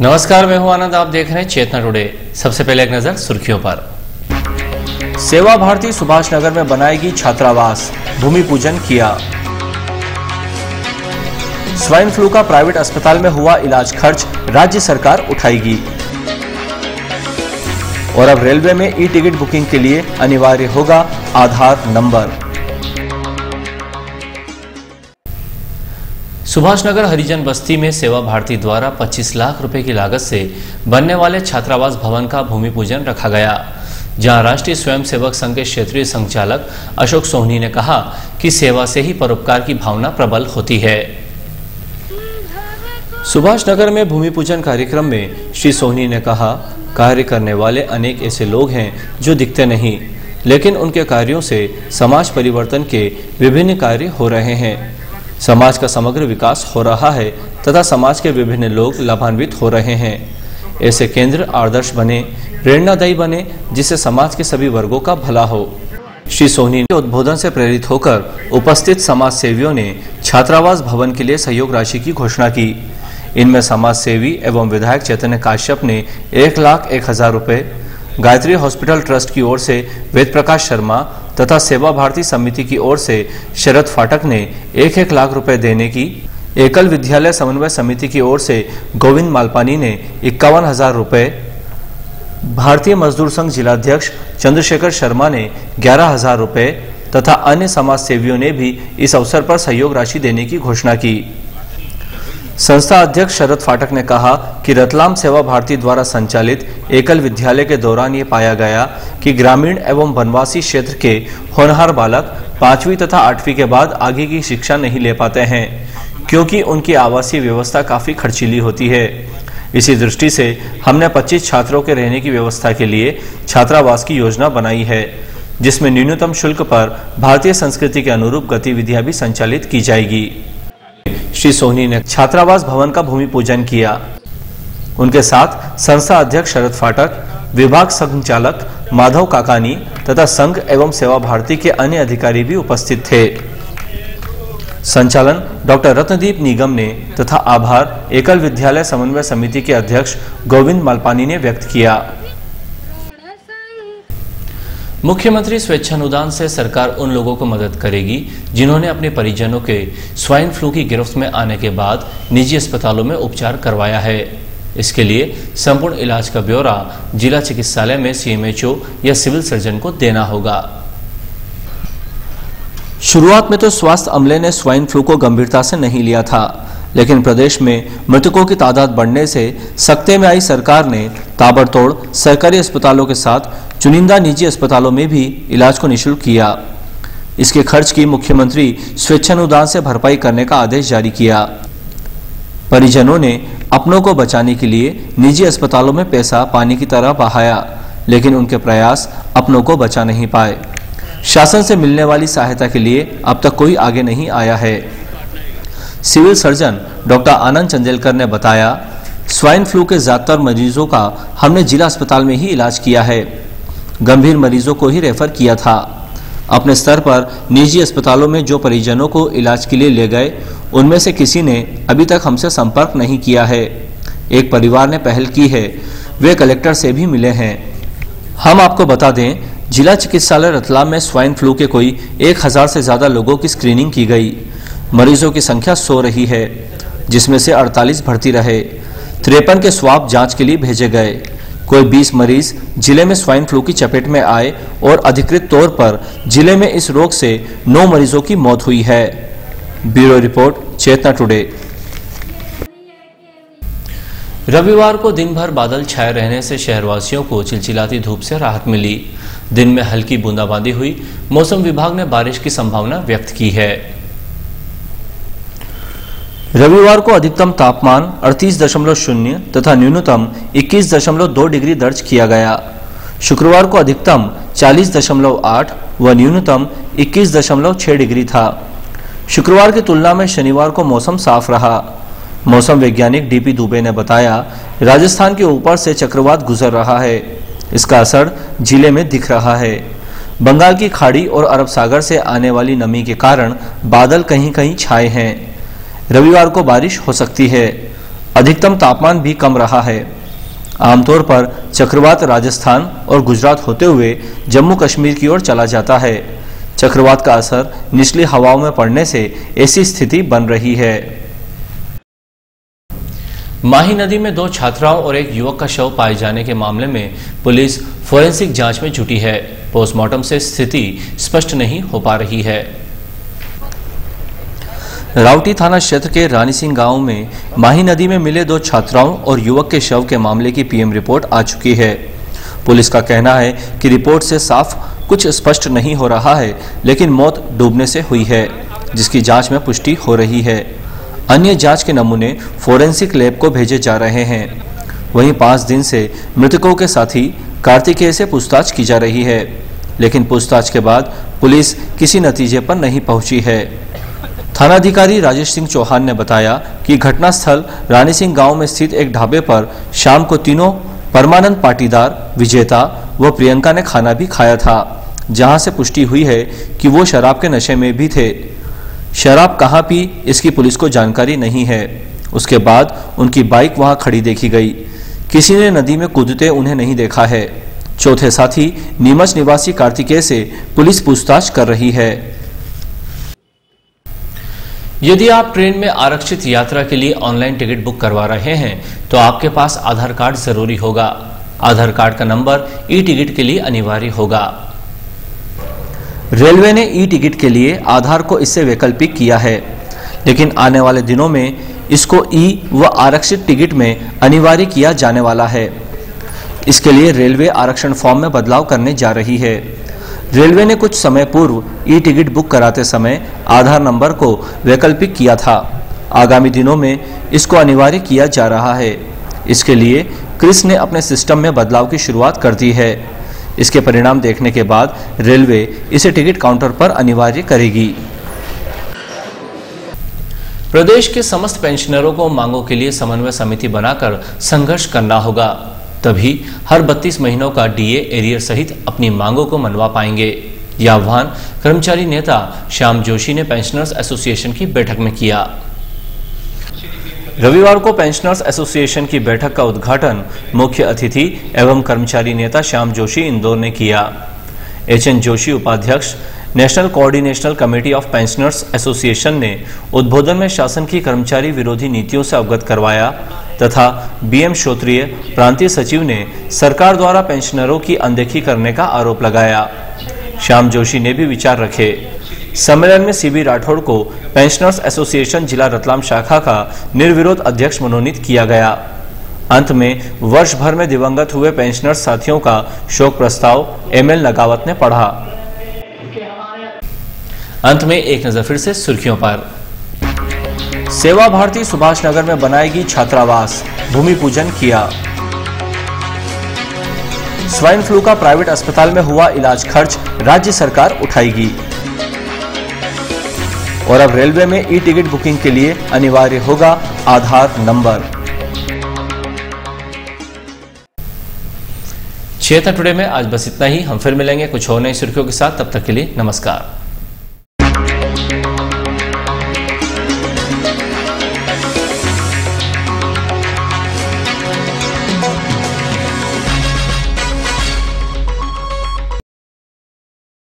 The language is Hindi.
नमस्कार, मैं हूं आनंद। आप देख रहे हैं चेतना टुडे। सबसे पहले एक नजर सुर्खियों पर। सेवा भारती सुभाष नगर में बनाएगी छात्रावास, भूमि पूजन किया। स्वाइन फ्लू का प्राइवेट अस्पताल में हुआ इलाज खर्च राज्य सरकार उठाएगी। और अब रेलवे में ई टिकट बुकिंग के लिए अनिवार्य होगा आधार नंबर। सुभाष नगर हरिजन बस्ती में सेवा भारती द्वारा 25 लाख रुपए की लागत से बनने वाले छात्रावास भवन का भूमि पूजन रखा गया, जहां राष्ट्रीय स्वयंसेवक संघ के क्षेत्रीय संचालक अशोक सोहनी ने कहा कि सेवा से ही परोपकार की भावना प्रबल होती है। सुभाष नगर में भूमि पूजन कार्यक्रम में श्री सोहनी ने कहा, कार्य करने वाले अनेक ऐसे लोग हैं जो दिखते नहीं, लेकिन उनके कार्यों से समाज परिवर्तन के विभिन्न कार्य हो रहे हैं। समाज का समग्र विकास हो रहा है तथा समाज के विभिन्न लोग लाभान्वित हो रहे हैं। ऐसे केंद्र आदर्श बने, प्रेरणादायी बने, जिससे समाज के सभी वर्गों का भला हो। श्री सोहनी के उद्बोधन से प्रेरित होकर उपस्थित समाज सेवियों ने छात्रावास भवन के लिए सहयोग राशि की घोषणा की। इनमें समाज सेवी एवं विधायक चैतन्य काश्यप ने 1,01,000 रुपए, गायत्री हॉस्पिटल ट्रस्ट की ओर से वेद प्रकाश शर्मा तथा सेवा भारती समिति की ओर से शरद फाटक ने 1-1 लाख रुपए देने की, एकल विद्यालय समन्वय समिति की ओर से गोविंद मालपानी ने 51,000 रुपए, भारतीय मजदूर संघ जिलाध्यक्ष चंद्रशेखर शर्मा ने 11,000 रुपए तथा अन्य समाज सेवियों ने भी इस अवसर पर सहयोग राशि देने की घोषणा की। संस्था अध्यक्ष शरद फाटक ने कहा कि रतलाम सेवा भारती द्वारा संचालित एकल विद्यालय के दौरान ये पाया गया कि ग्रामीण एवं वनवासी क्षेत्र के होनहार बालक 5वीं तथा 8वीं के बाद आगे की शिक्षा नहीं ले पाते हैं, क्योंकि उनकी आवासीय व्यवस्था काफी खर्चीली होती है। इसी दृष्टि से हमने 25 छात्रों के रहने की व्यवस्था के लिए छात्रावास की योजना बनाई है, जिसमें न्यूनतम शुल्क पर भारतीय संस्कृति के अनुरूप गतिविधियां भी संचालित की जाएगी। श्री सोहनी ने छात्रावास भवन का भूमि पूजन किया। उनके साथ संस्था अध्यक्ष शरद फाटक, विभाग संचालक माधव काकानी तथा संघ एवं सेवा भारती के अन्य अधिकारी भी उपस्थित थे। संचालन डॉक्टर रत्नदीप निगम ने तथा आभार एकल विद्यालय समन्वय समिति के अध्यक्ष गोविंद मालपानी ने व्यक्त किया। मुख्यमंत्री स्वेच्छानुदान से सरकार उन लोगों को मदद करेगी जिन्होंने अपने परिजनों के स्वाइन फ्लू की गिरफ्त में आने के बाद निजी अस्पतालों में उपचार करवाया है। इसके लिए संपूर्ण इलाज का ब्यौरा जिला चिकित्सालय में सीएमएचओ या सिविल सर्जन को देना होगा। शुरुआत में तो स्वास्थ्य अमले ने स्वाइन फ्लू को गंभीरता से नहीं लिया था, लेकिन प्रदेश में मृतकों की तादाद बढ़ने से सख्ते में आई सरकार ने ताबड़तोड़ सरकारी अस्पतालों के साथ चुनिंदा निजी अस्पतालों में भी इलाज को निःशुल्क किया। इसके खर्च की मुख्यमंत्री स्वेच्छानुदान से भरपाई करने का आदेश जारी किया। परिजनों ने अपनों को बचाने के लिए निजी अस्पतालों में पैसा पानी की तरह बहाया, लेकिन उनके प्रयास अपनों को बचा नहीं पाए। शासन से मिलने वाली सहायता के लिए अब तक कोई आगे नहीं आया है। सिविल सर्जन डॉक्टर आनंद चंदेलकर ने बताया, स्वाइन फ्लू के ज्यादातर मरीजों का हमने जिला अस्पताल में ही इलाज किया है, गंभीर मरीजों को ही रेफर किया था। अपने स्तर पर निजी अस्पतालों में जो परिजनों को इलाज के लिए ले गए, उनमें से किसी ने अभी तक हमसे संपर्क नहीं किया है। एक परिवार ने पहल की है, वे कलेक्टर से भी मिले हैं। हम आपको बता दें, जिला चिकित्सालय रतलाम में स्वाइन फ्लू के कोई 1,000 से ज्यादा लोगों की स्क्रीनिंग की गई। मरीजों की संख्या 100 रही है, जिसमें से 48 भर्ती रहे। 53 के स्वाब जांच के लिए भेजे गए। कोई 20 मरीज जिले में स्वाइन फ्लू की चपेट में आए और अधिकृत तौर पर जिले में इस रोग से 9 मरीजों की मौत हुई है। ब्यूरो रिपोर्ट, चेतना टुडे। रविवार को दिन भर बादल छाए रहने से शहरवासियों को चिलचिलाती धूप से राहत मिली। दिन में हल्की बूंदाबांदी हुई। मौसम विभाग ने बारिश की संभावना व्यक्त की है। रविवार को अधिकतम तापमान 38.0 तथा न्यूनतम 21.2 डिग्री दर्ज किया गया। शुक्रवार को अधिकतम 40.8 व न्यूनतम 21.6 डिग्री था। शुक्रवार की तुलना में शनिवार को मौसम साफ रहा। मौसम वैज्ञानिक डीपी दुबे ने बताया, राजस्थान के ऊपर से चक्रवात गुजर रहा है। इसका असर जिले में दिख रहा है। बंगाल की खाड़ी और अरब सागर से आने वाली नमी के कारण बादल कहीं कहीं छाए हैं। रविवार को बारिश हो सकती है। अधिकतम तापमान भी कम रहा है। आमतौर पर चक्रवात राजस्थान और गुजरात होते हुए जम्मू कश्मीर की ओर चला जाता है। चक्रवात का असर निचली हवाओं में पड़ने से ऐसी स्थिति बन रही है। माही नदी में 2 छात्राओं और एक युवक का शव पाए जाने के मामले में पुलिस फोरेंसिक जांच में जुटी है। पोस्टमार्टम से स्थिति स्पष्ट नहीं हो पा रही है। रावटी थाना क्षेत्र के रानी सिंह गांव में माही नदी में मिले 2 छात्राओं और युवक के शव के मामले की पीएम रिपोर्ट आ चुकी है। पुलिस का कहना है कि रिपोर्ट से साफ कुछ स्पष्ट नहीं हो रहा है, लेकिन मौत डूबने से हुई है, जिसकी जांच में पुष्टि हो रही है। अन्य जांच के नमूने फोरेंसिक लैब को भेजे जा रहे हैं। वहीं 5 दिन से मृतकों के साथी कार्तिकेय से पूछताछ की जा रही है, लेकिन पूछताछ के बाद पुलिस किसी नतीजे पर नहीं पहुंची है। थानाधिकारी राजेश सिंह चौहान ने बताया कि घटनास्थल रानी सिंह गांव में स्थित एक ढाबे पर शाम को तीनों परमानंद पाटीदार, विजेता व प्रियंका ने खाना भी खाया था, जहां से पुष्टि हुई है कि वो शराब के नशे में भी थे। शराब कहां पी इसकी पुलिस को जानकारी नहीं है। उसके बाद उनकी बाइक वहां खड़ी देखी गई। किसी ने नदी में कूदते उन्हें नहीं देखा है। चौथे साथी नीमच निवासी कार्तिकेय से पुलिस पूछताछ कर रही है। यदि आप ट्रेन में आरक्षित यात्रा के लिए ऑनलाइन टिकट बुक करवा रहे हैं तो आपके पास आधार कार्ड जरूरी होगा। आधार कार्ड का नंबर ई टिकट के लिए अनिवार्य होगा। रेलवे ने ई टिकट के लिए आधार को इससे वैकल्पिक किया है, लेकिन आने वाले दिनों में इसको ई व आरक्षित टिकट में अनिवार्य किया जाने वाला है। इसके लिए रेलवे आरक्षण फॉर्म में बदलाव करने जा रही है। रेलवे ने कुछ समय पूर्व ई टिकट बुक कराते समय आधार नंबर को वैकल्पिक किया था। आगामी दिनों में इसको अनिवार्य किया जा रहा है। इसके लिए क्रिस ने अपने सिस्टम में बदलाव की शुरुआत कर दी है। इसके परिणाम देखने के बाद रेलवे इसे टिकट काउंटर पर अनिवार्य करेगी। प्रदेश के समस्त पेंशनरों को मांगों के लिए समन्वय समिति बनाकर संघर्ष करना होगा, तभी हर 32 महीनों का डीए एरियर सहित अपनी मांगों को मनवा पाएंगे। यह आह्वान कर्मचारी नेता श्याम जोशी ने पेंशनर्स एसोसिएशन की बैठक में किया। रविवार को पेंशनर्स एसोसिएशन की बैठक का उद्घाटन मुख्य अतिथि एवं कर्मचारी नेता श्याम जोशी इंदौर ने किया। एचएन जोशी उपाध्यक्ष national coordinational committee of pensioners association ने उद्बोधन में शासन की कर्मचारी विरोधी नीतियों से अवगत करवाया तथा बीएम श्रोत्रिय प्रांतीय सचिव ने सरकार द्वारा पेंशनरों की अनदेखी करने का आरोप लगाया। श्याम जोशी ने भी विचार रखे। सम्मेलन में सीबी राठौड़ को पेंशनर्स एसोसिएशन जिला रतलाम शाखा का निर्विरोध अध्यक्ष मनोनीत किया गया। अंत में वर्ष भर में दिवंगत हुए पेंशनर्स साथियों का शोक प्रस्ताव एमएल नगावत ने पढ़ा। अंत में एक नजर फिर से सुर्खियों पर। सेवा भारती सुभाष नगर में बनाएगी छात्रावास, भूमि पूजन किया। स्वाइन फ्लू का प्राइवेट अस्पताल में हुआ इलाज खर्च राज्य सरकार उठाएगी। और अब रेलवे में ई टिकट बुकिंग के लिए अनिवार्य होगा आधार नंबर। चेतना टुडे में आज बस इतना ही। हम फिर मिलेंगे कुछ और नई सुर्खियों के साथ। तब तक के लिए नमस्कार।